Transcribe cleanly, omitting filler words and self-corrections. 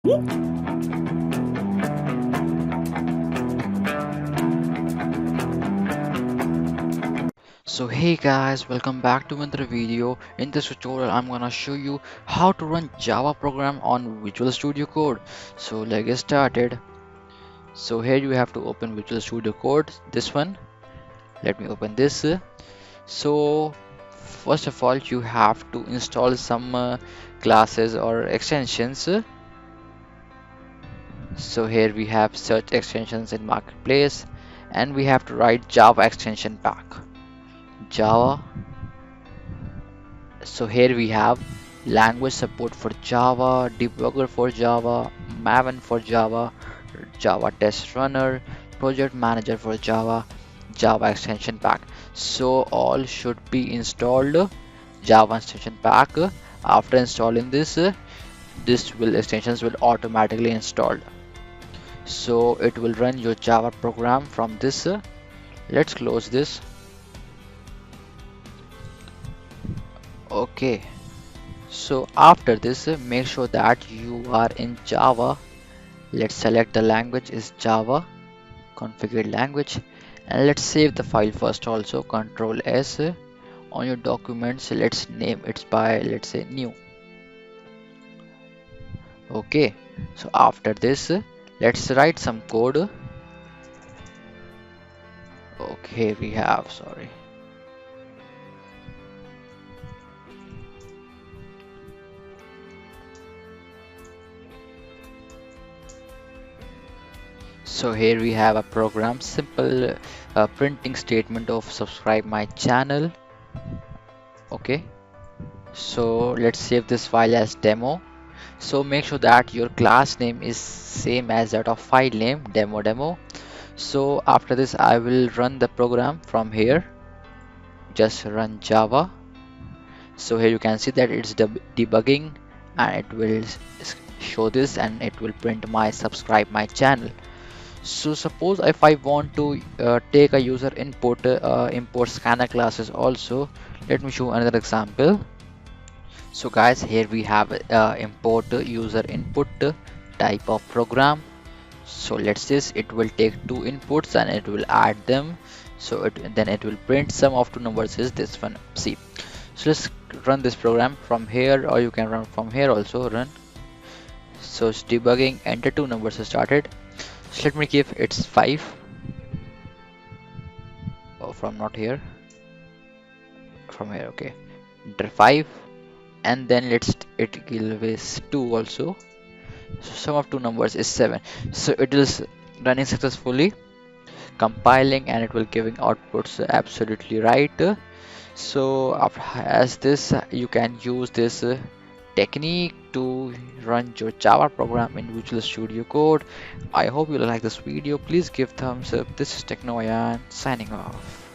So hey guys, welcome back to another video. In this tutorial I'm gonna show you how to run Java program on Visual Studio Code. So let's get started. So here you have to open Visual Studio Code, this one. Let me open this. So first of all you have to install some classes or extensions. So here we have search extensions in marketplace, and we have to write Java extension pack. Java. So here we have language support for Java, debugger for Java, Maven for Java, Java test runner, project manager for Java, Java extension pack. So all should be installed. Java extension pack. After installing this, this will extensions will automatically installed. So it will run your Java program from this. Let's close this. Okay. So after this, make sure that you are in Java. Let's select the language is Java, configured language, and let's save the file first also. Control S on your documents. Let's name it by, let's say, new. Okay. So after this, let's write some code. Okay, we have, sorry. So here we have a program, simple printing statement of subscribe my channel. Okay, so let's save this file as demo. So make sure that your class name is same as that of file name, demo. So after this I will run the program from here. Just run Java. So here you can see that it's debugging, and it will show this, and it will print my subscribe my channel. So suppose if I want to take a user input, import scanner classes also. Let me show another example. So guys, here we have import user input type of program. So let's this, it will take two inputs and it will add them. So then it will print sum of two numbers is this one. See, so let's run this program from here, or you can run from here also. Run. So it's debugging, enter two numbers started. So let me give it's 5. Oh, from not here, from here. Okay, enter 5, and then let's it give is 2 also. So sum of two numbers is 7. So it is running successfully, compiling, and it will giving outputs absolutely right. So as this, you can use this technique to run your Java program in Visual Studio Code. I hope you like this video. Please give thumbs up. This is Techno Ayan signing off.